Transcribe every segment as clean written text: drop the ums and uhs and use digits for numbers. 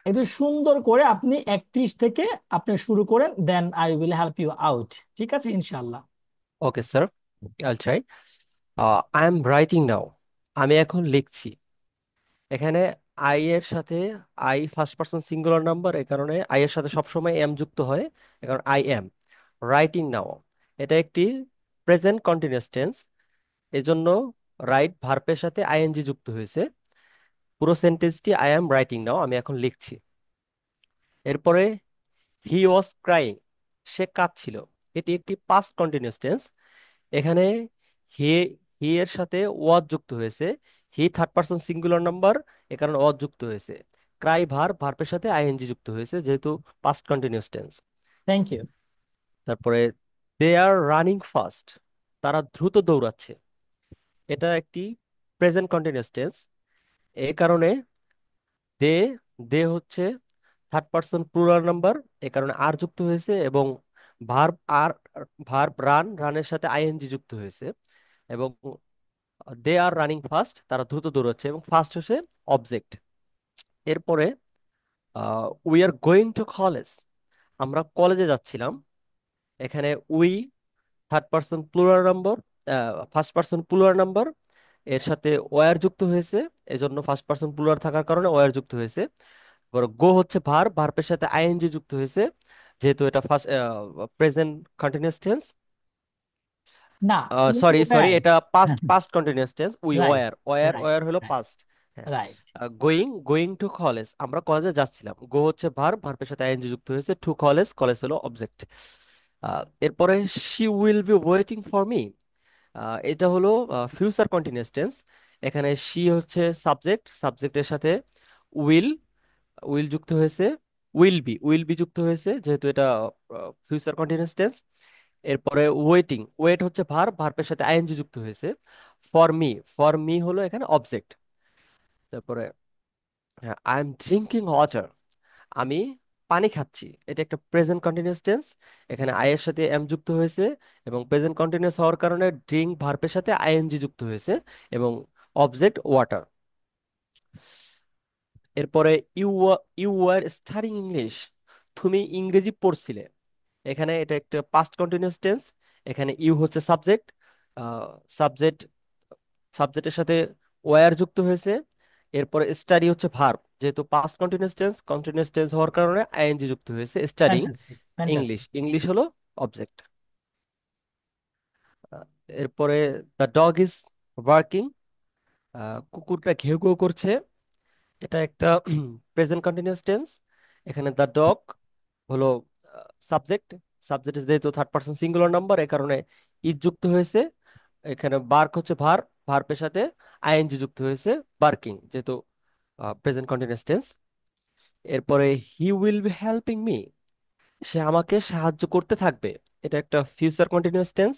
একটু সুন্দর করে আপনি 31 থেকে আপনি শুরু করেন, then I will help you out. ঠিক আছে, ইনশাল্লাহ। Okay sir, I'll try. I am writing now. আমি এখন লিখছি। এখানে আই এর সাথে, I first person singular number, এই কারণে আই এর সাথে সবসময় এম যুক্ত হয়। এখন আই এম রাইটিং নাও, এটা একটি প্রেজেন্ট কন্টিনিউয়াস টেন্স। এজন্য রাইট ভার্বের সাথে আইএনজি যুক্ত হয়েছে। পুরো সেন্টেন্সটি আই এম রাইটিং নাও, আমি এখন লিখছি। এরপরে হি ওয়াজ ক্রাইং, সে কাঁদছিল। এটি একটি পাস্ট কন্টিনিউয়াস টেন্স। এখানে হি হি এর সাথে ওয়াজ যুক্ত হয়েছে। He third person singular number, এ কারণে ওয়াজ যুক্ত হয়েছে। ক্রাই ভার্বের সাথে আইএনজি যুক্ত হয়েছে যেহেতু past continuous tense. Thank you. তারপরে দে আর রানিং ফাস্ট, তারা দ্রুত দৌড়াচ্ছে। এটা একটি প্রেজেন্ট কন্টিনিউয়াস টেন্স। এই কারণে দে দে হচ্ছে থার্ড পারসন প্লুরাল নাম্বার, এ কারণে আর যুক্ত হয়েছে। এবং ভার্ব আর ভার্ব রানের সাথে আইএনজি যুক্ত হয়েছে। এবং দে আর রানিং ফাস্ট, তারা দ্রুত দৌড়াচ্ছে, এবং ফাস্ট হচ্ছে অবজেক্ট। এরপরে we are going to college, আমরা কলেজে যাচ্ছিলাম। এখানে we third person plural number, first person plural number, এর সাথে ওয়ার যুক্ত হয়েছে। এজন্য ফার্স্ট পারসন প্লুরাল থাকার কারণে ওয়ার যুক্ত হয়েছে। গো হচ্ছে ভার্বের সাথে আইএনজি যুক্ত হয়েছে যেহেতু এটা ফার্স্ট প্রেজেন্ট কন্টিনিউয়াস টেন্স। না, সরি সরি, ওয়্যার। এটা past past continuous tense. We right, were were right, were হলো রাইট, পাস্ট। হ্যাঁ। Right. Going going to college, আমরা কলেজে যাচ্ছিলাম। গো হচ্ছে ভার্বের সাথে আইএনজি যুক্ত হয়েছে। টু কলেজ, কলেজ হলো অবজেক্ট। এরপরে she will be waiting for me, এটা হলো ফিউচার কন্টিনিউয়াস টেন্স। এখানে শি হচ্ছে সাবজেক্ট, সাবজেক্টের সাথে উইল উইল যুক্ত হয়েছে। উইল বি যুক্ত হয়েছে যেহেতু এটা ফিউচার কন্টিনিউয়াস টেন্স। এরপরে ওয়েটিং, ওয়েট হচ্ছে ভার্বের সাথে আইএনজি যুক্ত হয়েছে। ফর মি হলো এখানে অবজেক্ট। তারপরে আই এম ড্রিঙ্কিং ওয়াটার, আমি পানি খাচ্ছি। এটা একটা প্রেজেন্ট কন্টিনিউয়াস টেন্স। এখানে আই এর সাথে এম যুক্ত হয়েছে, এবং প্রেজেন্ট কন্টিনিউয়াস হওয়ার কারণে ড্রিঙ্ক ভার্বের সাথে আইএনজি যুক্ত হয়েছে, এবং অবজেক্ট ওয়াটার। এরপরে you you are studying English, তুমি ইংরেজি পড়ছিলে। এখানে এটা একটা পাস্ট কন্টিনিউয়াস টেন্স। এখানে ইউ হচ্ছে সাবজেক্ট, সাবজেক্ট সাবজেক্টের সাথে ওয়ার যুক্ত হয়েছে। এরপরে স্টাডি হচ্ছে ভার্ব, যেহেতু পাস্ট কন্টিনিউয়াস টেন্স হওয়ার কারণে আইএনজি যুক্ত হয়েছে। Studying fantastic, English, fantastic. English হলো অবজেক্ট। এরপরে দ্য ডগ ইজ বার্কিং, কুকুরটা ঘেউ ঘেউ করছে। এটা একটা প্রেজেন্ট কন্টিনিউয়াস টেন্স। এখানে দ্য ডগ হলো সাবজেক্ট, সাবজেক্ট যেহেতু থার্ড পারসন সিঙ্গুলার নাম্বার, এ কারণে ইজ যুক্ত হয়েছে। এখানে বার্ক হচ্ছে ভার্বের সাথে আইএনজি যুক্ত হয়েছে, বার্কিং যেহেতু প্রেজেন্ট কন্টিনিউয়াস টেন্স। এরপরে he will be helping me, সে আমাকে সাহায্য করতে থাকবে। এটা একটা ফিউচার কন্টিনিউয়াস টেন্স।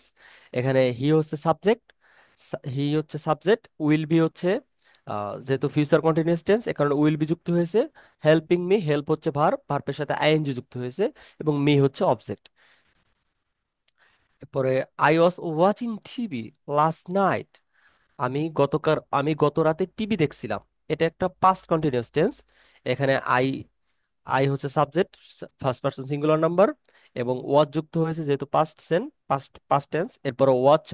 এখানে হি হচ্ছে সাবজেক্ট, উইল বি হচ্ছে যেহেতু ফিউচার কন্টিনিউয়াস টেন্স, এ কারণে উইল বি যুক্ত হয়েছে। হেল্পিং মি, হেল্প হচ্ছে ভার্বের সাথে আইএনজি যুক্ত হয়েছে, এবং মি হচ্ছে অবজেক্ট। এরপরে I was watching TV last night, আমি গত রাতে টিভি দেখছিলাম। এটা একটা পাস্ট কন্টিনিউয়াস টেন্স। এখানে আই আই হচ্ছে subject, first person singular number, এবং ওয়াচ যুক্ত হয়েছে যেহেতু পাস্ট পাস্ট টেন্স। এরপরে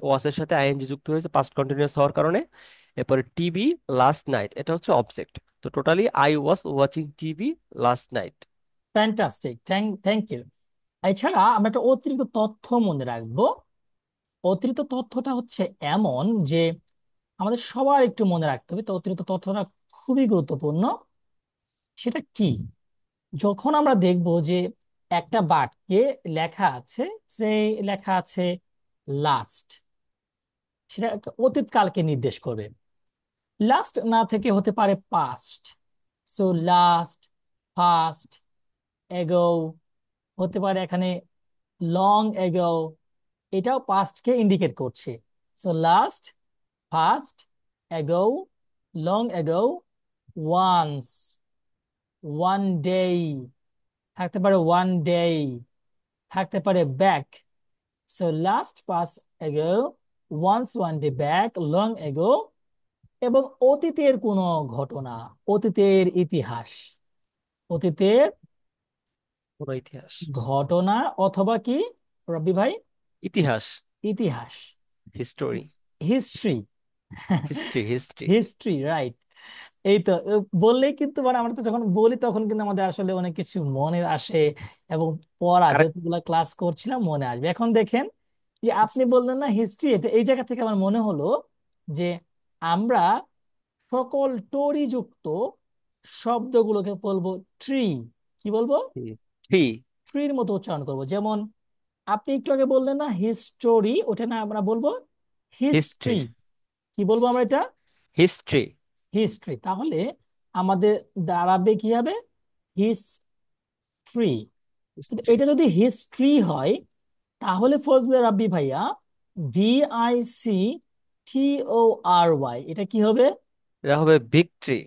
ওয়াচের সাথে আইএনজি যুক্ত হয়েছে পাস্ট কন্টিনিউয়াস হওয়ার কারণে। এরপরে টিভি লাস্ট নাইট, এটা হচ্ছে অবজেক্ট। তো totally I was watching TV last night. Fantastic, thank you. এছাড়া আমরা একটা অতিরিক্ত তথ্য মনে রাখবো। অতিরিক্ত তথ্যটা হচ্ছে এমন যে আমাদের সবার একটু মনে রাখতে হবে, তো অতিরিক্ত তথ্যটা খুবই গুরুত্বপূর্ণ। সেটা কি? যখন আমরা দেখব যে একটা বাক্যে লেখা আছে, যে লেখা আছে লাস্ট, সেটা একটা অতীতকালকে নির্দেশ করবে। লাস্ট না থেকে হতে পারে পাস্ট। সো লাস্ট, ফাস্ট, এগো হতে পারে এখানে, লং এগো, এটাও পাস্টকে ইন্ডিকেট করছে। So last, fast, ago, long ago, once, one day থাকতে পারে, ওয়ান ডে থাকতে পারে, back. So last, past, ago, once, one day back, long ago. এবং অতীতের কোনো ঘটনা, অতীতের ইতিহাস। অতীতের কোন ইতিহাস? ঘটনা অথবা কি, রবি ভাই? ইতিহাস। ইতিহাস। History. History. History, history. History, right. এই তো বললেই কিন্তু মানে আমরা তো যখন বলি তখন কিন্তু আমাদের আসলে অনেক কিছু মনে আসে, এবং পড়া কারেক্ট। যতগুলো ক্লাস করছিলাম মনে আসবে। এখন দেখেন যে আপনি বললেন না হিস্ট্রি, এই জায়গা থেকে আমার মনে হলো যে আমরা সকল টরি যুক্ত শব্দগুলোকে বলবো ট্রি। কি বলবো? থ্রি। ট্রির মতো উচ্চারণ করব। যেমন আপনি একটু আগে বললেন না হিস্টোরি, ওটা না আমরা বলবো হিস্ট্রি। হিস্ট্রি। কি বলবো আমরা এটা? হিস্ট্রি। হিস্ট্রি। তাহলে আমাদের দাঁড়াবে কি হবে? হিস্ট্রি। কিন্তু হিস্ট্রি। এটা যদি হিস্ট্রি হয়, তাহলে ফজলে রাব্বি ভাইয়া, VIC TORY, এটা কি হবে? এটা হবে victory.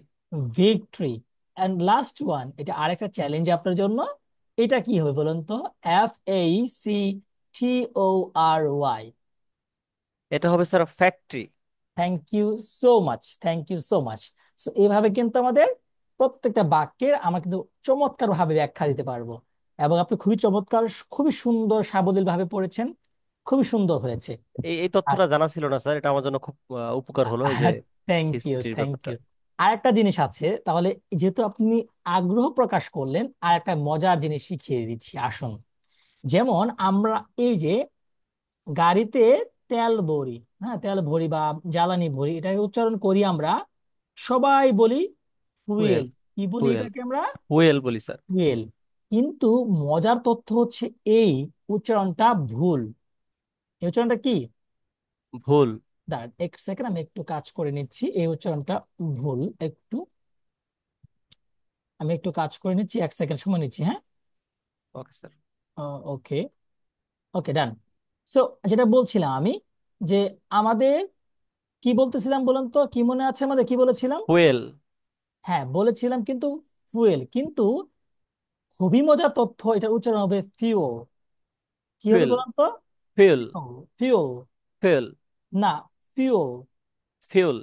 Victory. And last one, এটা আরেকটা চ্যালেঞ্জ আপনার জন্য। এটা কি হবে বলুন তো? FACTORY। এটা হবে sir factory. Thank you so much, thank you so much. So এইভাবে কিন্তু আমাদের প্রত্যেকটা বাক্যের আমরা কিন্তু চমৎকার ভাবে ব্যাখ্যা দিতে পারবো। এবং আপনি খুবই চমৎকার, খুবই সুন্দর সাবলীল ভাবে পড়েছেন, খুবই সুন্দর হয়েছে। এই এই তথ্যটা জানা ছিল না স্যার, এটা আমার জন্য খুব উপকার হলো, এই যে থ্যাংক ইউ, হিস্ট্রির থ্যাংক ব্যাপারটা। ইউ। আরেকটা জিনিস আছে তাহলে, যেহেতু আপনি আগ্রহ প্রকাশ করলেন, আর একটা মজার জিনিস শিখিয়ে দিচ্ছি আসুন। যেমন আমরা এই যে গাড়িতে তেল ভরি, হ্যাঁ তেল ভরি বা জ্বালানি ভরি, এটাকে উচ্চারণ করি আমরা, সবাই বলি ফুয়েল। ফুয়েল। কি বলি ফুয়েল। এটাকে আমরা? ফুয়েল বলি স্যার। ফুয়েল। কিন্তু মজার তথ্য হচ্ছে এই উচ্চারণটা ভুল। এই উচ্চারণটা কি? ভুল। দাঁড়ান এক সেকেন্ড, আমি একটু কাজ করে নিচ্ছি। এই উচ্চারণটা ভুল একটু, আমি একটু কাজ করে নিচ্ছি, এক সেকেন্ড সময় নিচ্ছি, হ্যাঁ। Okay sir. ওকে, ওকে, ডান। সো যেটা বলছিলাম আমি, যে আমাদের কি বলতেছিলাম বলুন তো, কি মনে আছে আমাদের কি বলেছিলাম? ফুয়েল। হ্যাঁ বলেছিলাম, কিন্তু ফুয়েল, কিন্তু খুবই মজার তথ্য, এটা উচ্চারণ হবে ফিউল। কি হবে ফুয়েল। বলুন তো? ফুয়েল। ফিউল। ফুয়েল। না, ফিউল। ফিউল।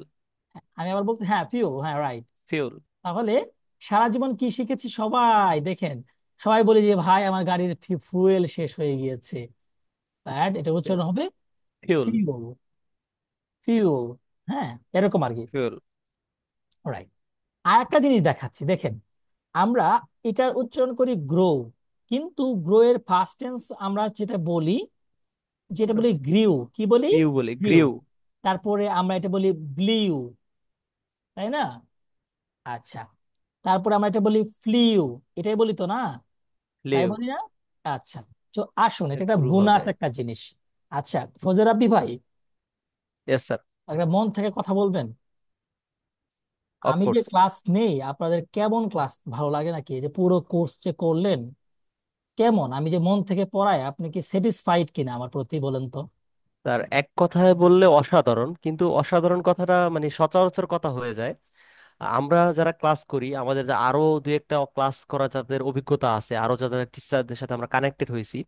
আমি আবার বলছি, হ্যাঁ ফিউল, হ্যাঁ রাইট। ফিউল। তাহলে সারা জীবন কি শিখেছি সবাই দেখেন, সবাই বলি যে ভাই আমার গাড়ির ফুয়েল শেষ হয়ে গিয়েছে, ব্যাড, এটা উচ্চারণ হবে ফিউল। ফিউল। ফিউল। হ্যাঁ, এরকম আর কি। ফিউল। রাইট। আর একটা জিনিস দেখাচ্ছি দেখেন, আমরা এটার উচ্চারণ করি গ্রো, কিন্তু গ্রো এর ফার্স্ট টেন্স আমরা যেটা বলি, যেটা বলি গ্রিউ। কি বলি? গ্রিউ বলি, গ্রিউ। গ্রিউ। তারপরে আমরা এটা বলি ব্লিউ, তাই না? আচ্ছা, তারপরে আমরা এটা বলি ফ্লিউ, এটাই বলি তো না? তাই লিউ। বলি না? আচ্ছা, তো আসুন, এটা একটা ভুল বোনাস হবে। একটা জিনিস। আচ্ছা ফজর রাব্বি ভাই, ইয়েস স্যার। একটা মন থেকে কথা বলবেন। আমি যে অফকোর্স। ক্লাস নেই, আপনাদের কেমন ক্লাস, ভালো লাগে নাকি? এই যে পুরো কোর্স যে করলেন, কেমন আমি যে মন থেকে পড়াই, আপনি কি স্যাটিসফাইড কিনা আমার প্রতি বলেন তো? স্যার এক কথায় বললে অসাধারণ, কিন্তু অসাধারণ কথাটা মানে সচরাচর কথা হয়ে যায়। আমরা যারা ক্লাস করি, আমাদের যে আরো দুই একটা ক্লাস করা যাদের অভিজ্ঞতা আছে, আরো যাদের টিচারদের সাথে আমরা কানেক্টেড হয়েছি,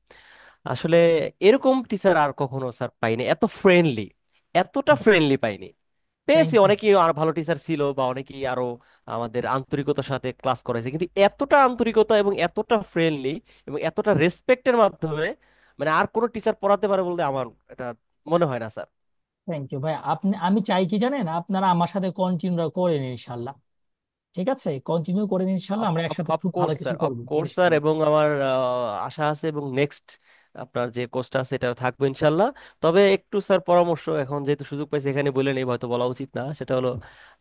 আসলে এরকম টিচার আর কখনো স্যার পাইনি, এত ফ্রেন্ডলি, এতটা ফ্রেন্ডলি পাইনি। পেয়েছি, থ্যাংক ইউ। অনেকেই আর ভালো টিচার ছিল বা অনেকেই আরো আমাদের আন্তরিকতার সাথে ক্লাস করাইছে, কিন্তু এতটা আন্তরিকতা এবং এতটা ফ্রেন্ডলি এবং এতটা রেসপেক্টের মাধ্যমে মানে আর কোনো টিচার পড়াতে পারে বলতে আমার এটা মনে হয় না স্যার। থ্যাংক ইউ ভাই। আপনি, আমি চাই কি জানেন, আপনারা আমার সাথে কন্টিনিউ করেন ইনশাল্লাহ। ঠিক আছে, কন্টিনিউ করেন ইনশাল্লাহ, আমরা একসাথে খুব ভালো অফকোর্স কিছু স্যার, করবো অফকোর্স স্যার, ইনশাল্লাহ। এবং আমার আশা আছে এবং নেক্সট আপনার যে কোর্সটা আছে এটা থাকবে ইনশাল্লাহ। তবে একটু স্যার পরামর্শ, এখন যেহেতু সুযোগ পাইছি এখানে বলে নেই, হয়তো বলা উচিত না, সেটা হলো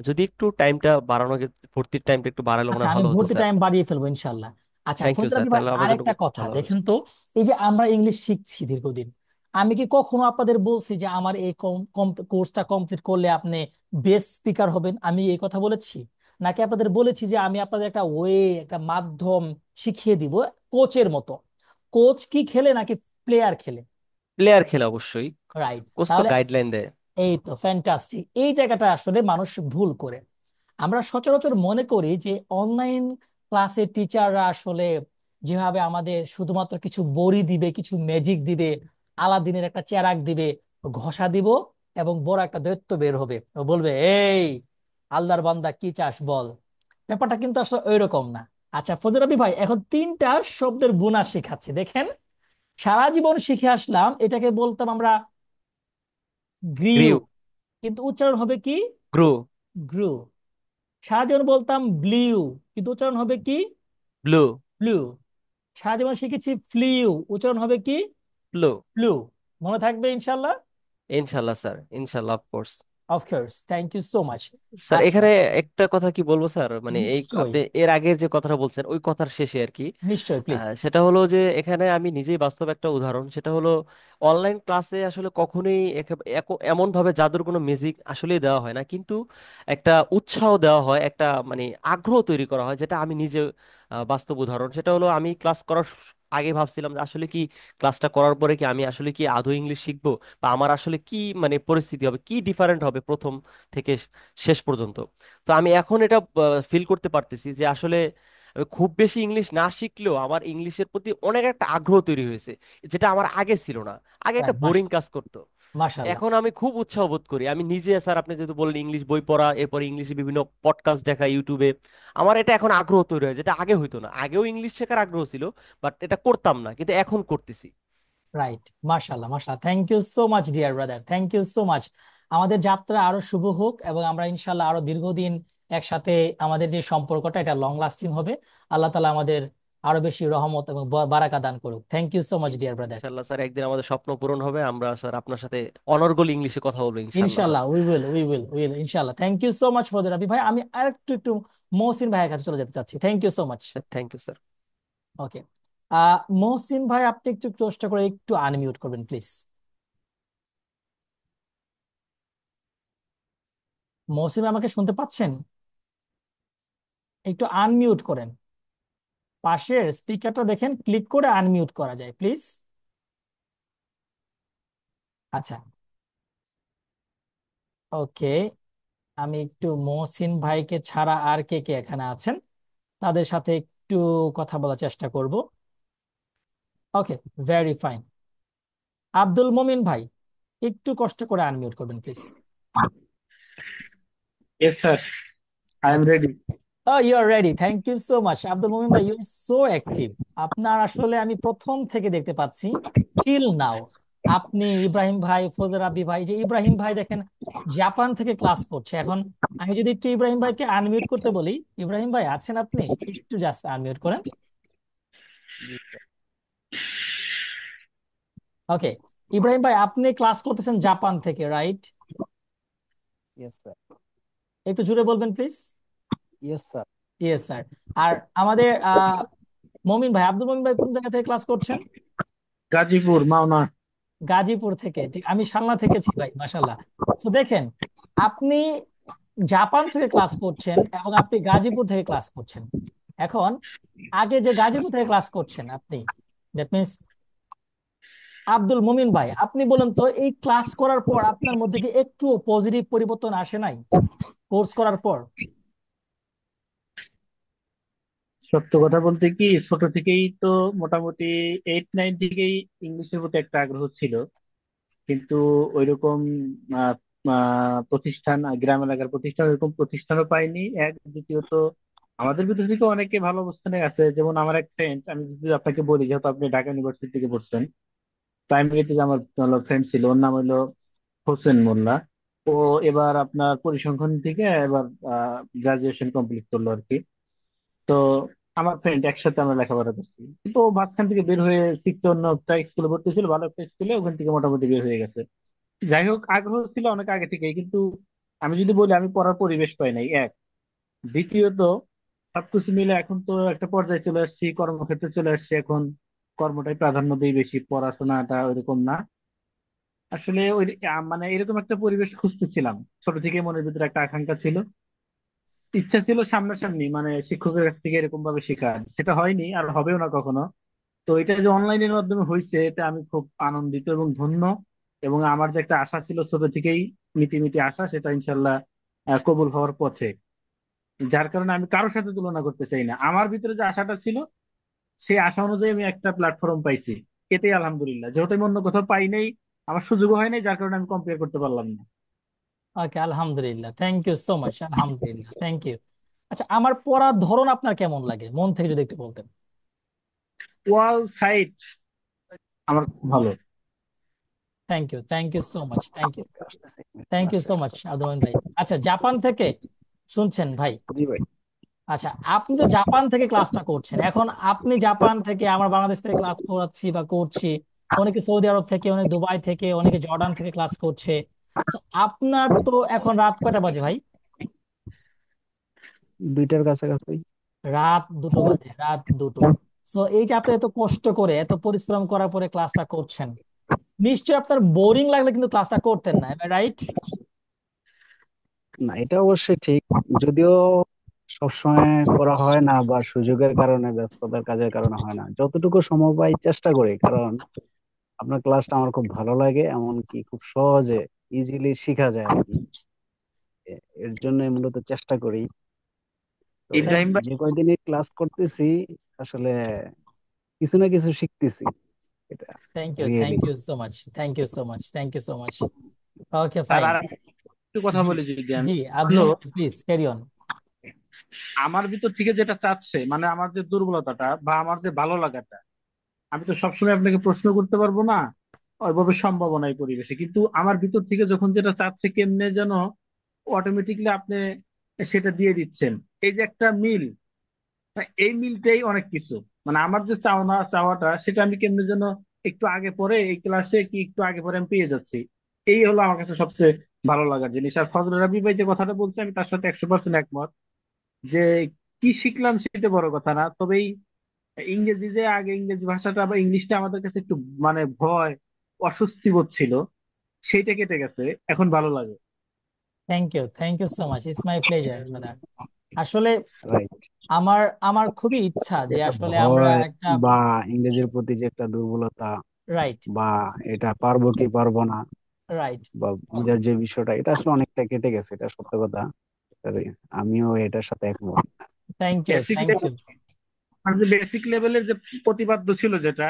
যদি একটু টাইমটা বাড়ানো ভর্তির টাইমটা একটু বাড়ালে মনে আচ্ছা, হয় আমি ভালো হতো ভর্তি স্যার। টাইম বাড়িয়ে ফেলবো ইনশাল্লাহ। আচ্ছা থ্যাংক ইউ ফজল স্যার, রাব্বি ভাই, তাহলে আমার জন্য আরেকটা খুব কথা ভালো হবে। দেখেন তো, এই যে আমরা ইংলিশ শিখছি দীর্ঘদিন, আমি কি কখনো আপনাদের বলছি যে আমার এই কোর্সটা কমপ্লিট করলে আপনি বেস্ট স্পিকার হবেন? আমি এই কথা বলেছি? নাকি আপনাদের বলেছি যে আমি আপনাদের একটা ওয়ে, একটা মাধ্যম শিখিয়ে দিব, কোচের মতো? কোচ কি খেলে নাকি প্লেয়ার খেলে? প্লেয়ার খেলে অবশ্যই। রাইট। কোচ তো তাহলে গাইডলাইন দেয়। এই তো ফ্যান্টাস্টিক, এই জায়গাটা আসলে মানুষ ভুল করে। আমরা সচরাচর মনে করি যে অনলাইন ক্লাসের টিচাররা আসলে যেভাবে আমাদের শুধুমাত্র কিছু বড়ি দিবে, কিছু ম্যাজিক দিবে, আলাদিনের একটা চেরাগ দিবে, ঘষা দিব, এবং বড় একটা দৈত্য বের হবে, ও বলবে এই আল্লাহর বান্দা কি চাস বল। ব্যাপারটা কিন্তু আসলে ওইরকম না। আচ্ছা ফজর রাব্বি ভাই, এখন তিনটা শব্দের গুণা শিখাচ্ছি, দেখেন। সারা জীবন শিখে আসলাম এটাকে বলতাম আমরা গ্রিউ, গ্রিউ। কিন্তু উচ্চারণ হবে কি? গ্রু। গ্রু। সারা জীবন বলতাম ব্লিউ, কিন্তু উচ্চারণ হবে কি? ব্লু। ব্লু। সারা জীবন শিখেছি ফ্লিউ, উচ্চারণ হবে কি? ব্লু। ব্লু। মনে থাকবে ইনশাল্লাহ। ইনশাল্লাহ স্যার, ইনশাল্লাহ of course. Of course, thank you so much. Sir আচ্ছা, এখানে একটা কথা কি বলবো স্যার, মানে এই নিশ্চয়ই, আপনি এর আগের যে কথাটা বলছেন ওই কথার শেষে আর কি। নিশ্চয়ই প্লিজ। সেটা হলো যে এখানে আমি নিজেই বাস্তব একটা উদাহরণ, সেটা হলো অনলাইন ক্লাসে আসলে কখনোই এমন ভাবে জাদুর কোনো ম্যাজিক আসলেই দেওয়া হয় না, কিন্তু একটা উৎসাহ দেওয়া হয়, একটা মানে আগ্রহ তৈরি করা হয়, যেটা আমি নিজে বাস্তব উদাহরণ। সেটা হলো আমি ক্লাস করার আগে ভাবছিলাম যে আসলে কি ক্লাসটা করার পরে কি আমি আসলে কি আদৌ ইংলিশ শিখবো, বা আমার আসলে কি মানে পরিস্থিতি হবে, কি ডিফারেন্ট হবে প্রথম থেকে শেষ পর্যন্ত। তো আমি এখন এটা ফিল করতে পারতেছি যে আসলে আমি খুব বেশি ইংলিশ না শিখলেও আমার ইংলিশের প্রতি অনেক একটা আগ্রহ তৈরি হয়েছে, যেটা আমার আগে ছিল না। আগে একটা বোরিং কাজ করতো, মাশাল্লাহ। এখন আমি খুব উৎসাহ বোধ করি। আমি নিজে স্যার, আপনি যেহেতু বললেন ইংলিশ বই পড়া, এরপর ইংলিশে বিভিন্ন পডকাস্ট দেখা ইউটিউবে, আমার এটা এখন আগ্রহ তৈরি হয়, যেটা আগে হইতো না। আগেও ইংলিশ শেখার আগ্রহ ছিল, বাট এটা করতাম না, কিন্তু এখন করতেছি। রাইট, মাশাল্লাহ, মাশাল্লাহ, thank you so much dear brother, thank you so much. আমাদের যাত্রা আরো শুভ হোক এবং আমরা ইনশাল্লাহ আরো দীর্ঘদিন একসাথে, আমাদের যে সম্পর্কটা এটা লং লাস্টিং হবে। আল্লাহ তালা আমাদের আরো বেশি রহমত এবং বারাকা দান করুক। Thank you so much dear brother. ইনশাল্লাহ স্যার, একদিন আমাদের স্বপ্ন পূরণ হবে, আমরা স্যার আপনার সাথে অনর্গল ইংলিশে কথা বলবো ইনশাল্লাহ স্যার। ইনশাল্লাহ উই উইল ইনশাল্লাহ। থ্যাংক ইউ সো মাচ ফজর রবি ভাই। আমি আরেকটু একটু মহসিন ভাইয়ের কাছে চলে যেতে চাচ্ছি। Thank you so much. Thank you sir. Okay. Mohsin ভাই, আপনি একটু চেষ্টা করে একটু আনমিউট করবেন প্লিজ। মহসিন ভাই, আমাকে শুনতে পাচ্ছেন? একটু আনমিউট করেন। পাশের স্পিকারটা দেখেন, ক্লিক করে আনমিউট করা যায় প্লিজ। আচ্ছা, ওকে। আমি একটু মহসিন ভাইকে ছাড়া আর কে কে এখানে আছেন তাদের সাথে একটু কথা বলার চেষ্টা করব। ওকে, ভেরি ফাইন। আব্দুল মমিন ভাই, একটু কষ্ট করে আনমিউট করবেন please. Yes, sir. I am ready. You are ready, thank you so much. Abdul Momin ভাই, ইউ আর সো অ্যাক্টিভ। আপনার আসলে আমি প্রথম থেকে দেখতে পাচ্ছি টিল নাও। আপনি, ইব্রাহিম ভাই, ফজর রাব্বি ভাই, যে ইব্রাহিম ভাই দেখেন জাপান থেকে ক্লাস করছে এখন। আমি যদি একটু ইব্রাহিম ভাইকে আনমিউট করতে বলি, ইব্রাহিম ভাই আছেন আপনি? একটু জাস্ট আনমিউট করেন। ওকে। ইব্রাহিম ভাই, আপনি ক্লাস করতেছেন জাপান থেকে, রাইট? Yes sir. একটু জুড়ে বলবেন please. Yes sir. Yes sir. আর আমাদের মমিন ভাই, আব্দুল মমিন ভাই কোন জায়গা থেকে ক্লাস করছেন? গাজীপুর, মাওনা। গাজীপুর থেকে, ঠিক। আমি সালনা থেকেছি ভাই, মাশাল্লাহ। তো দেখেন, আপনি জাপান থেকে ক্লাস করছেন এবং আপনি গাজীপুর থেকে ক্লাস করছেন। এখন আগে যে গাজীপুর থেকে ক্লাস করছেন আপনি, দ্যাট মিনস আব্দুল মুমিন ভাই, আপনি বলেন তো এই ক্লাস করার পর আপনার মধ্যে কি একটু পজিটিভ পরিবর্তন আসে নাই কোর্স করার পর? সত্য কথা বলতে কি, ছোট থেকেই তো মোটামুটি 8-9 থেকেই ইংলিশের প্রতি একটা আগ্রহ ছিল। কিন্তু ওইরকম আহ, প্রতিষ্ঠান, গ্রাম এলাকার প্রতিষ্ঠান, ওইরকম প্রতিষ্ঠানও পাইনি। এক, দ্বিতীয়ত আমাদের ভিতর থেকে অনেকে ভালো অবস্থানে আছে। যেমন আমার এক ফ্রেন্ড, আমি যদি আপনাকে বলি, যেহেতু আপনি ঢাকা ইউনিভার্সিটি থেকে পড়ছেন, প্রাইমারিতে যে আমার ফ্রেন্ড ছিল, ওর নাম হলো হোসেন মোল্লা। ও এবার আপনার পরিসংখ্যান থেকে এবার গ্রাজুয়েশন কমপ্লিট করলো আর কি। তো আমার ফ্রেন্ড, একসাথে আমরা লেখাপড়া করছি, কিন্তু ও মাঝখান থেকে বের হয়ে শিখছে, অন্য একটা স্কুলে ভর্তি ছিল, ভালো একটা স্কুলে, ওখান থেকে মোটামুটি বের হয়ে গেছে। যাই হোক, আগ্রহ ছিল অনেক আগে থেকেই, কিন্তু আমি যদি বলি আমি পড়ার পরিবেশ পাই নাই, এক। দ্বিতীয়ত সবকিছু মিলে এখন তো একটা পর্যায়ে চলে আসছি, কর্মক্ষেত্রে চলে আসছি এখন। কর্মটাই প্রাধান্য দিই বেশি, পড়াশোনাটা ওইরকম না। আসলে ওই মানে এরকম একটা পরিবেশ খুঁজতেছিলাম। ছোট থেকে মনের ভিতরে একটা আকাঙ্ক্ষা ছিল, ইচ্ছা ছিল সামনাসামনি মানে শিক্ষকের কাছ থেকে এরকম ভাবে শেখার। সেটা হয়নি আর হবেও না কখনো। তো এটা যে অনলাইনের মাধ্যমে হয়েছে, এটা আমি খুব আনন্দিত এবং ধন্য। এবং আমার যে একটা আশা ছিল ছোট থেকেই, মিটি মিটি আশা, সেটা ইনশাল্লাহ কবুল হওয়ার পথে। যার কারণে আমি কারোর সাথে তুলনা করতে চাই না। আমার ভিতরে যে আশাটা ছিল, সেই আশা অনুযায়ী আমি একটা প্ল্যাটফর্ম পাইছি। এতেই আলহামদুলিল্লাহ। যেহেতু আমি অন্য কোথাও পাই নাই, আমার সুযোগ হয় নাই, যার কারণে আমি কম্পেয়ার করতে পারলাম না। ওকে, আলহামদুলিল্লাহ, থ্যাংক ইউ সো মাচ, আলহামদুলিল্লাহ, থ্যাংক ইউ। আচ্ছা, আমার পড়ার ধরন আপনার কেমন লাগে, মন থেকে যদি একটু বলতেন। ওয়াল সাইট আমার খুব ভালো। Thank you so much, thank you so much Abdul Moin ভাই। আচ্ছা, জাপান থেকে শুনছেন ভাই? জি ভাই। আচ্ছা, আপনি তো জাপান থেকে ক্লাসটা করছেন, এখন আপনি জাপান থেকে, আমরা বাংলাদেশ থেকে ক্লাস করাচ্ছি বা করছি, অনেকে সৌদি আরব থেকে, অনেকে দুবাই থেকে, অনেকে জর্ডান থেকে ক্লাস করছে। So, আপনার তো এখন রাত কয়টা বাজে ভাই? 2টার কাছাকাছি। রাত 2টো বাজে, রাত 2টো। সো এই যে আপনি এত কষ্ট করে, এত পরিশ্রম করার পরে ক্লাসটা করছেন, নিশ্চয়ই আপনার বোরিং লাগলে কিন্তু ক্লাসটা করতেন না, রাইট? না, এটা অবশ্যই ঠিক। যদিও সবসময় করা হয় না, বা সুযোগের কারণে, ব্যস্ততার কাজের কারণে হয় না। যতটুকু সময় পাই চেষ্টা করি, কারণ আপনার ক্লাসটা আমার খুব ভালো লাগে, এমনকি খুব সহজে ইজিলি শেখা যায় আর কি। এর জন্য মূলত চেষ্টা করি। তো ইব্রাহিম ভাই, যে কয়দিনই ক্লাস করতেছি, আসলে কিছু না কিছু শিখতেছি, এটা thank really. You so much, thank you so much. Okay, আর ফাইন। আর একটু কথা জি, বলি যদি আমি, জি, হলো আব্দুল, প্লিজ ক্যারি অন। আমার ভিতর থেকে যেটা চাচ্ছে, মানে আমার যে দুর্বলতাটা বা আমার যে ভালো লাগাটা, আমি তো সবসময় আপনাকে প্রশ্ন করতে পারবো না, ওইভাবে সম্ভাবনায় পরিবেশে, কিন্তু আমার ভিতর থেকে যখন যেটা চাচ্ছে কেমনে যেন অটোমেটিকলি আপনি সেটা দিয়ে দিচ্ছেন। এই যে একটা মিল, এই মিলটাই অনেক কিছু। মানে আমার যে চাওনা চাওয়াটা, সেটা আমি কেমনে যেন একটু আগে পরে এই ক্লাসে কি একটু আগে পরে আমি পেয়ে যাচ্ছি। এই হলো আমার কাছে সবচেয়ে ভালো লাগার জিনিস। আর ফজল রাব্বি ভাই যে কথাটা বলছে, আমি তার সাথে 100% একমত, যে কি শিখলাম সেটা বড় কথা না, তবে এই ইংরেজি যে আগে ইংরেজি ভাষাটা বা ইংলিশটা আমাদের কাছে একটু মানে ভয়, অস্বস্তি বোধ ছিল, সেইটা কেটে গেছে, এখন ভালো লাগে। Thank you so much, it's my pleasure brother. আসলে রাইট। আমার আমার খুবই ইচ্ছা যে একটা আসলে আমরা ভয় একটা, বা ইংরেজির প্রতি যে একটা দুর্বলতা, রাইট, বা এটা পারবো কি পারবো না, রাইট। বা বুঝার যে বিষয়টা, এটা আসলে অনেকটা কেটে গেছে, এটা সত্য কথা। তবে আমিও এটার সাথে একমত। Basic thank you. যে বেসিক লেভেলের যে প্রতিপাদ্য ছিল যেটা,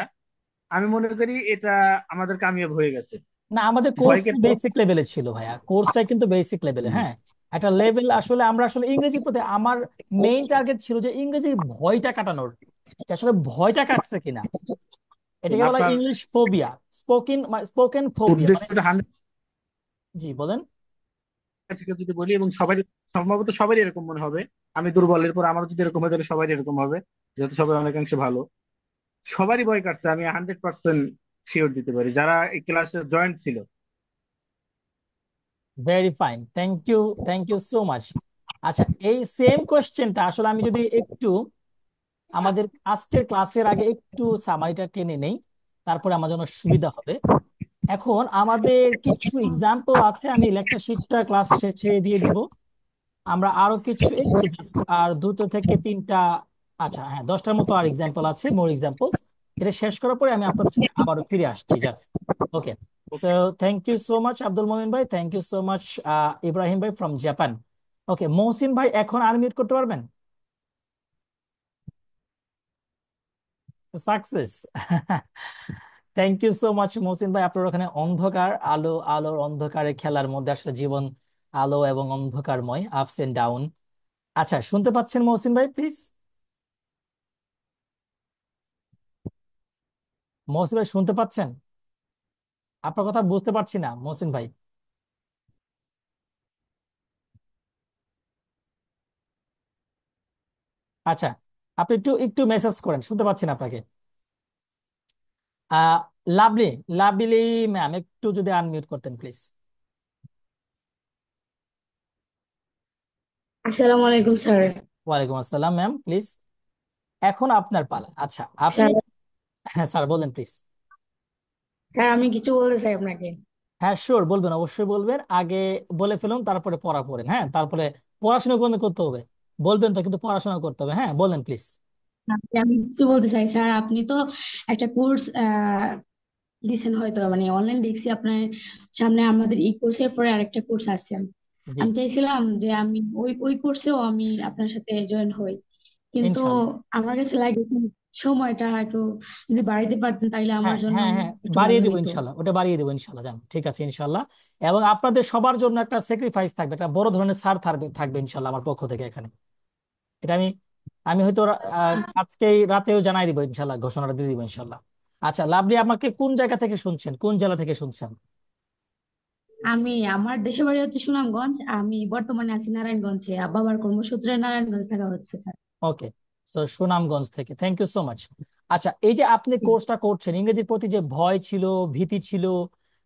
আমি মনে করি এটা আমাদের কামিয়াব হয়ে গেছে। না, আমাদের ভয় কোর্সটা কেটে বেসিক লেভেলে ছিল ভাইয়া, কোর্সটা কিন্তু বেসিক লেভেলে, হুম। হ্যাঁ। একটা লেভেল, আসলে আমরা আসলে ইংরেজির প্রতি আমার মেইন টার্গেট ছিল যে ইংরেজির ভয়টা কাটানোর, যে আসলে ভয়টা কাটছে কিনা। এটাকে বলা হয় আপনার ইংলিশ ফোবিয়া, স্পোকেন ফোবিয়া মানে। উদ্দেশ্যটা 100 জি, বলেন। থেকে যদি বলি, এবং সবাই সম্ভবত সবারই এরকম মনে হবে, আমি দুর্বলের পর আমার যদি এরকম হয় তাহলে সবারই এরকম হবে, যেহেতু সবাই অনেকাংশে ভালো। সবারই ভয় কাটছে, আমি 100% শিওর দিতে পারি, যারা এই ক্লাসে জয়েন্ট ছিল। Very fine, thank you so much. আচ্ছা, এই সেম কোয়েশ্চেনটা আসলে আমি যদি একটু আমাদের আজকের ক্লাসের আগে একটু সামারিটা টেনে নেই, তারপরে আমার জন্য সুবিধা হবে। এখন আমাদের কিছু এক্সাম্পল আছে, আমি লেকচার শিটটা ক্লাস শেষে দিয়ে দিব। আমরা আরো কিছু একটু জাস্ট আর 2 থেকে 3টা, আচ্ছা হ্যাঁ, 10টার মতো আর এক্সাম্পল আছে, মোর এক্সাম্পলস। এটা শেষ করার পরে আমি আপনাদের সাথে আবারও ফিরে আসছি, just. Okay. So thank you so much Abdul Momin ভাই, thank you so much Ibrahim ভাই ফ্রম জাপান। ওকে, মহসিন ভাই এখন আনমিউট করতে পারবেন? Success. Thank you so much Mohsin ভাই, আপনার ওখানে অন্ধকার, আলোর অন্ধকারে খেলার মধ্যে আসলে জীবন আলো এবং অন্ধকারময়, আপস এন্ড ডাউন। আচ্ছা, শুনতে পাচ্ছেন মহসিন ভাই, প্লিজ? মহসিন ভাই শুনতে পাচ্ছেন? আপনার কথা বুঝতে পারছি না মহসিন ভাই। আচ্ছা, আপনি একটু একটু মেসেজ করেন, শুনতে পাচ্ছেন আপনাকে। আহ লাভলি, লাভলি ম্যাম, একটু যদি আনমিউট করতেন প্লিজ। আসসালামু আলাইকুম স্যার। ওয়ালাইকুম আসসালাম ম্যাম, প্লিজ। এখন আপনার পালা। আচ্ছা, আপনি, স্যার, হ্যাঁ স্যার বলেন প্লিজ। স্যার আমি কিছু বলতে চাই আপনাকে। হ্যাঁ শিওর, বলবেন, অবশ্যই বলবেন। আগে বলে ফেলুন, তারপরে পড়া পড়েন, হ্যাঁ, তারপরে পড়াশোনা করতে হবে। বলবেন তো, কিন্তু পড়াশোনা করতে হবে, হ্যাঁ বলেন প্লিজ। আমি কিছু বলতে চাই স্যার, আপনি তো একটা কোর্স দিচ্ছেন হয়তো, মানে অনলাইন দেখছি আপনার সামনে, আমাদের এই কোর্সের পরে আরেকটা কোর্স আছে। জি, আমি চাইছিলাম যে আমি ওই ওই কোর্সেও আমি আপনার সাথে জয়েন হই, কিন্তু ইনশাল্লাহ। আমার কাছে লাগে কি, সময়টা একটু যদি বাড়াইতে পারতেন তাইলে আমার হ্যাঁ, জন্য হ্যাঁ, হ্যাঁ, একটু বাড়িয়ে ভালো দিব হতো। ইনশাল্লাহ, ওটা বাড়িয়ে দেবো ইনশাল্লাহ, জান, ঠিক আছে ইনশাল্লাহ। এবং আপনাদের সবার জন্য একটা স্যাক্রিফাইস থাকবে, একটা বড় ধরনের ছাড় থাকবে থাকবে ইনশাল্লাহ আমার পক্ষ থেকে এখানে। এটা আমি আমি হয়তো আজকেই রাতেও জানাই দিব ইনশাল্লাহ, ঘোষণাটা দিয়ে দিব ইনশাল্লাহ। আচ্ছা লাভলি, আমাকে কোন জায়গা থেকে শুনছেন, কোন জেলা থেকে শুনছেন? আমার দেশের বাড়ি হচ্ছে সুনামগঞ্জ, আমি বর্তমানে আছি নারায়ণগঞ্জে, বাবার কর্মসূত্রে নারায়ণগঞ্জ থাকা হচ্ছে স্যার। ওকে, সো সুনামগঞ্জ থেকে, থ্যাংক ইউ সো মাচ। আচ্ছা, এই যে আপনি জি। কোর্সটা করছেন, ইংরেজির প্রতি যে ভয় ছিল, ভীতি ছিল,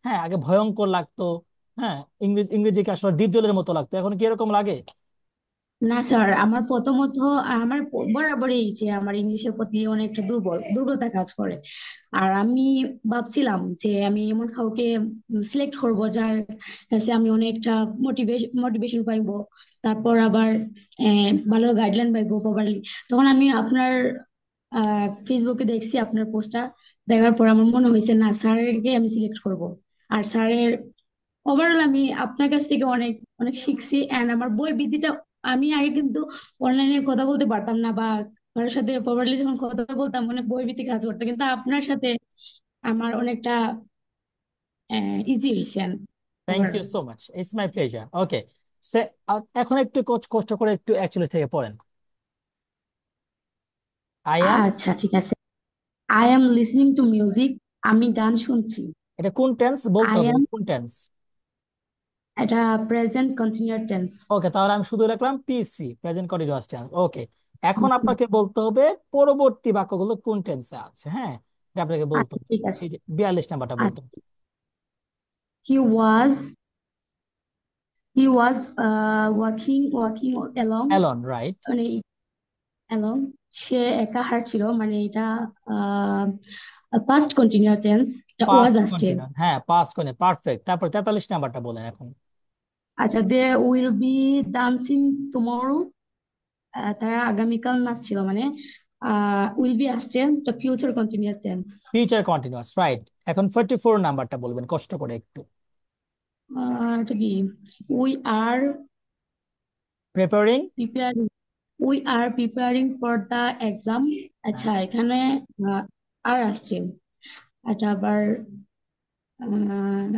হ্যাঁ আগে ভয়ঙ্কর লাগতো, হ্যাঁ ইংরেজিকে আসলে ডিপ জলের মতো লাগতো, এখন কি এরকম লাগে? না স্যার, আমার প্রথমত বরাবরই যে আমার ইংলিশের প্রতি অনেকটা দুর্বলতা কাজ করে। আর আমি ভাবছিলাম যে আমি এমন কাউকে সিলেক্ট করবো যার কাছে আমি অনেকটা মোটিভেশন পাইবো, তারপর আবার ভালো গাইডলাইন পাইবো প্রপারলি। তখন আমি আপনার ফেসবুকে দেখছি আপনার পোস্টটা, দেখার পর আমার মনে হয়েছে না, স্যারকে আমি সিলেক্ট করব। আর স্যারের ওভারঅল আমি আপনার কাছ থেকে অনেক অনেক শিখছি। এন্ড আমার বই বিদ্যাটা, আমি আগে কিন্তু অনলাইনে কথা বলতে পারতাম না, বা কারোর সাথে প্রপারলি যখন কথা বলতাম অনেক বই ভিত্তিক কাজ করতো, কিন্তু আপনার সাথে আমার অনেকটা ইজি হয়েছে thank you overall. So much, it's my pleasure. Okay, সে এখন একটু কষ্ট করে একটু অ্যাকচুয়ালি থেকে পড়েন। আই অ্যাম, আচ্ছা ঠিক আছে। I am listening to music, আমি গান শুনছি। এটা কোন টেন্স বলতে আই হবে, এম, কোন টেন্স? এটা প্রেজেন্ট কন্টিনিউয়াস টেন্স। ওকে, তাহলে আমি শুধু রাখলাম পিসি, প্রেজেন্ট কন্টিনিউয়াস টেন্স। ওকে, এখন আপনাকে বলতে হবে পরবর্তী বাক্যগুলো কোন টেন্সে আছে, হ্যাঁ এটা আপনাকে বলতে আচ্ছা হবে। ঠিক আছে। এই যে 42 নাম্বারটা বলতে হবে। আচ্ছা, he was he was walking along, along, right. মানে অ্যালং, সে একা হাঁটছিল, মানে এটা পাস্ট কন্টিনিউয়াস টেন্স, এটা ওয়াজ পাস্ট আসছে। কন্টিনিউয়াস, হ্যাঁ পাস্ট কন্টিনিউয়াস, পারফেক্ট। তারপর 43 নাম্বারটা বলেন এখন। আচ্ছা, they will be dancing tomorrow, তারা আগামীকাল নাচছিল, মানে উইল বি আসছে, তো future continuous tense. Future continuous, right. এখন 44 নাম্বারটা বলবেন কষ্ট করে একটু। এটা কি? We are preparing, preparing we are preparing for the exam. আচ্ছা, এখানে আর আসছে, এটা আবার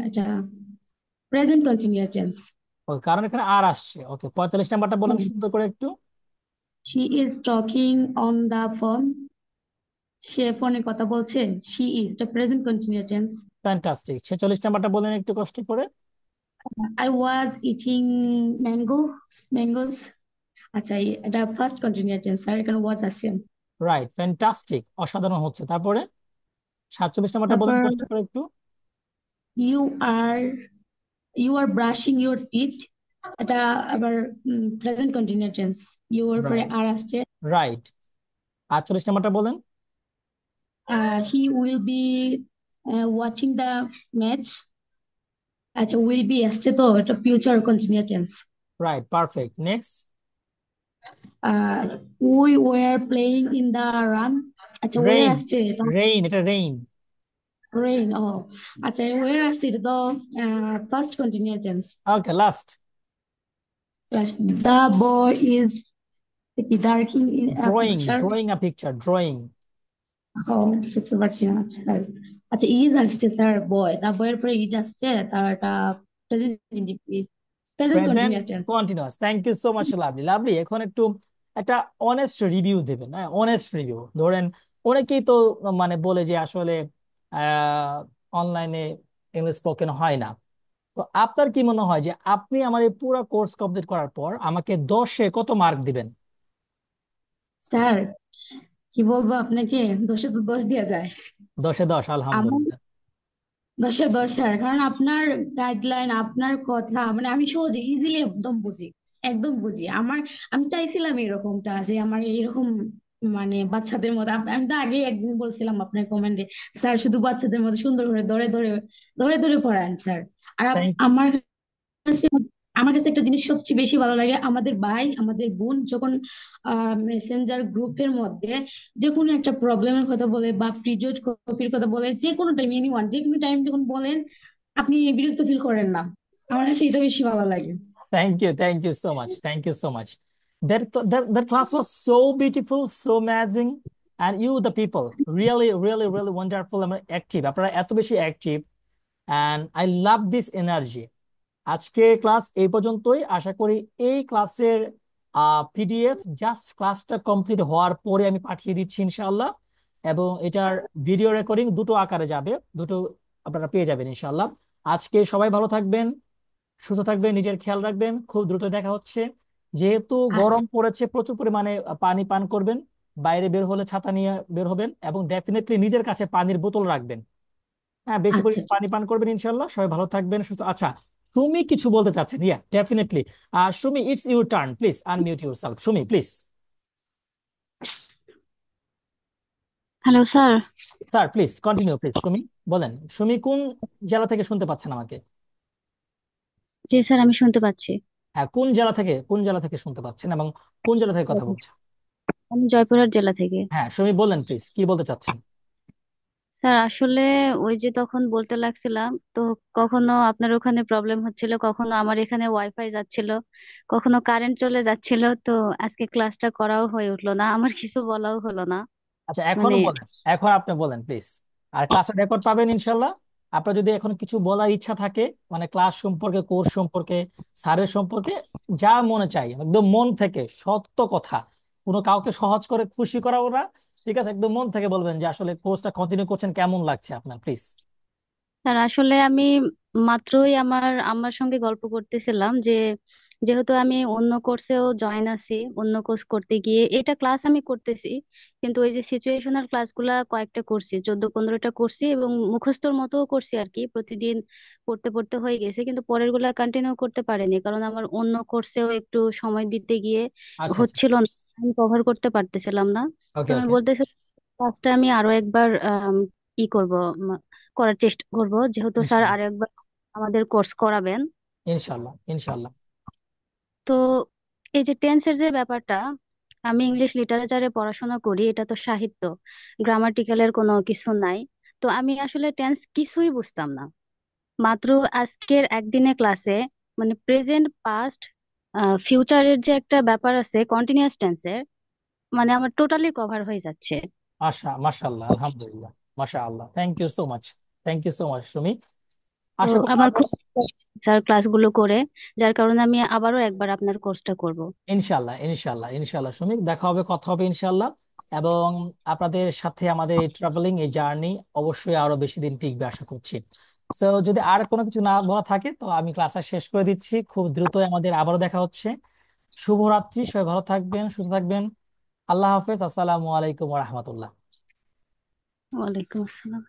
এটা প্রেজেন্ট কন্টিনিউয়াস টেন্স। ওকে, কারণ এখানে আর আসছে। ওকে, 45 নাম্বারটা বলেন সুন্দর করে একটু। She is talking on the phone, সে ফোনে কথা বলছে। শি ইজ, এটা প্রেজেন্ট কন্টিনিউয়াস টেন্স। ফ্যান্টাস্টিক। 46 নাম্বারটা বলেন একটু কষ্ট করে। I was eating mangoes. আচ্ছা, এটা ফার্স্ট কন্টিনিউয়াস টেন্স স্যার, এখানে ওয়াজ আছে। রাইট, ফ্যান্টাস্টিক, অসাধারণ হচ্ছে। তারপরে 47 নাম্বারটা বলেন তারপর কষ্ট করে একটু। You are you are brushing your teeth, এটা আবার প্রেজেন্ট কন্টিনিউয়াস টেন্স, ইউ এর পরে রাইট, আর আসছে। রাইট। 48 নাম্বারটা বলেন। হি will be watching the match. আচ্ছা, উইল বি আসছে, তো এটা future continuous tense. Right, perfect. Next. We were playing in the run. আচ্ছা, ওয়ার রেইন, আসছে, এটা রেইন, এটা রেইন। রেইন। ও আচ্ছা, ওয়ার আসছে, এটা তো first continuous tense. Okay, last. Plus the boy is কি ডার্কিং in drawing, picture. Drawing a picture, drawing. Oh, বুঝতে পারছি না। আচ্ছা right. আচ্ছা, ইজ আসছে স্যার, বয়, দা বয়ের পরে ইজ আসছে, তার এটা present present continuous tense. Continuous, thank you so much lovely. Lovely, এখন একটু একটা অনেস্ট রিভিউ দেবেন, হ্যাঁ অনেস্ট রিভিউ। ধরেন অনেকেই তো মানে বলে যে আসলে অনলাইনে ইংলিশ স্পোকেন হয় না। তো আপনার কি মনে হয় যে আপনি আমার এই পুরো কোর্স কমপ্লিট করার পর আমাকে 10-এ কত মার্ক দিবেন? স্যার, কি বলবো আপনাকে, দোষে তো দোষ দেওয়া যায়। 10-এ 10, আমার আলহামদুলিল্লাহ। দশে দশ স্যার, কারণ আপনার গাইডলাইন, আপনার কথা, মানে আমি সহজে ইজিলি একদম বুঝি, একদম বুঝি। আমি চাইছিলাম এরকমটা, যে আমার এইরকম মানে বাচ্চাদের মতো আমি তো আগে একদিন বলছিলাম আপনার কমেন্টে, স্যার শুধু বাচ্চাদের মতো সুন্দর করে ধরে ধরে ধরে ধরে পড়ান স্যার। আর থ্যাংক আমার কাছে আমার কাছে একটা জিনিস সবচেয়ে বেশি ভালো লাগে, আমাদের ভাই আমাদের বোন যখন মেসেঞ্জার গ্রুপের মধ্যে যে কোনো একটা প্রবলেমের কথা বলে বা প্রিভিয়াস কপির কথা বলে, যে কোনো টাইম, এনিওয়ান, যে কোনো টাইম যখন বলেন, আপনি বিরক্ত ফিল করেন না। আমার কাছে এটা বেশি ভালো লাগে। Thank you so much, thank you so much. That class was so beautiful, so amazing, and you the people really really really wonderful and active. আপনারা এত বেশি active, and I love this energy. আজকে class এই পর্যন্তই। আশা করি এই ক্লাসের PDF just ক্লাসটা কমপ্লিট হওয়ার পরে আমি পাঠিয়ে দিচ্ছি ইনশাআল্লাহ। এবং এটার ভিডিও রেকর্ডিং দুটো আকারে যাবে, দুটো আপনারা পেয়ে যাবেন ইনশাআল্লাহ। আজকে সবাই ভালো থাকবেন, সুস্থ থাকবেন, নিজের খেয়াল রাখবেন। খুব দ্রুত দেখা হচ্ছে। যেহেতু আচ্ছা। গরম পড়েছে, প্রচুর পরিমাণে পানি পান করবেন। বাইরে বের হলে ছাতা নিয়ে বের হবেন, এবং ডেফিনেটলি নিজের কাছে পানির বোতল রাখবেন। হ্যাঁ, বেশি করে আচ্ছা, ঠিক পানি পান করবেন ইনশাল্লাহ। সবাই ভালো থাকবেন, সুস্থ। আচ্ছা, সুমি কিছু বলতে চাচ্ছেন? Yeah, definitely. Sumi, it's your turn, please unmute your self. Sumi, please. Hello sir. Sir, please continue, please. Sumi, বলেন। সুমি কোন জেলা থেকে শুনতে পাচ্ছেন আমাকে? জি স্যার, আমি শুনতে পাচ্ছি। হ্যাঁ, কোন জেলা থেকে শুনতে পাচ্ছেন, এবং কোন জেলা থেকে কথা বলছেন? আমি জয়পুরহাট জেলা থেকে। হ্যাঁ সুমি, বলেন প্লিজ, কি বলতে চাচ্ছেন? স্যার আসলে ওই যে তখন বলতে লাগছিলাম তো, কখনো আপনার ওখানে প্রবলেম হচ্ছিল, কখনো আমার এখানে ওয়াইফাই যাচ্ছিল, কখনো কারেন্ট চলে যাচ্ছিল, তো আজকে ক্লাসটা করাও হয়ে উঠলো না, আমার কিছু বলাও হলো না। আচ্ছা, এখন মানে বলেন। এখন আপনি বলেন প্লিজ। আর ক্লাসের রেকর্ড পাবেন ইনশাল্লাহ। আপনার যদি এখন কিছু বলার ইচ্ছা থাকে, মানে ক্লাস সম্পর্কে, কোর্স সম্পর্কে, স্যারের সম্পর্কে, যা মনে চাই, একদম মন থেকে সত্য কথা। কোনো কাউকে সহজ করে খুশি করাবো না। ঠিক আছে, একদম মন থেকে বলবেন যে আসলে কোর্সটা কন্টিনিউ করছেন, কেমন লাগছে আপনার, প্লিজ। স্যার আসলে আমি মাত্রই আমার আম্মার সঙ্গে গল্প করতেছিলাম যে, যেহেতু আমি অন্য কোর্সেও জয়েন আছি, অন্য কোর্স করতে গিয়ে এটা ক্লাস আমি করতেছি, কিন্তু ওই যে সিচুয়েশনাল ক্লাসগুলা কয়েকটা করছি, 14-15টা করছি এবং মুখস্থর মতো করছি আর কি, প্রতিদিন পড়তে পড়তে হয়ে গেছে, কিন্তু পরের গুলা কন্টিনিউ করতে পারিনি কারণ আমার অন্য কোর্সেও একটু সময় দিতে গিয়ে আচ্ছা, আচ্ছা। হচ্ছিল না, আমি কভার করতে পারতেছিলাম না। তো ওকে, আমি ওকে। বলতেছি ক্লাসটা আমি আরো একবার ই করব, করার চেষ্টা করব, যেহেতু স্যার ইনশাল্লাহ, আরেকবার আমাদের কোর্স করাবেন। ইনশাল্লাহ, ইনশাল্লাহ। তো এই যে টেন্সের যে ব্যাপারটা, আমি ইংলিশ লিটারেচারে পড়াশোনা করি, এটা তো সাহিত্য, গ্রামাটিক্যালের কোনো কিছু নাই। তো আমি আসলে টেন্স কিছুই বুঝতাম না। মাত্র আজকের একদিনে ক্লাসে মানে প্রেজেন্ট, পাস্ট, ফিউচারের যে একটা ব্যাপার আছে কন্টিনিউয়াস টেন্সের, মানে আমার টোটালি কভার হয়ে যাচ্ছে। মাশাআল্লাহ, আলহামদুলিল্লাহ। মাশাআল্লাহ, thank you so much. Thank you so much Sumi. তো আশা করি আমার খুব স্যার ক্লাসগুলো করে, যার কারণে আমি আবারও একবার আপনার কোর্সটা করব। ইনশাল্লাহ, ইনশাল্লাহ, ইনশাল্লাহ সুমিত, দেখা হবে, কথা হবে ইনশাল্লাহ। এবং আপনাদের সাথে আমাদের এই ট্রাভেলিং, এই জার্নি অবশ্যই আরো বেশি দিন টিকবে আশা করছি। সো যদি আর কোনো কিছু না বলা থাকে, তো আমি ক্লাসটা শেষ করে দিচ্ছি। খুব দ্রুতই আমাদের আবারও দেখা হচ্ছে। শুভরাত্রি, সবাই ভালো থাকবেন, সুস্থ থাকবেন। আল্লাহ হাফেজ, আসসালামু আলাইকুম রহমতুল্লাহ। ওয়ালাইকুম আসসালাম।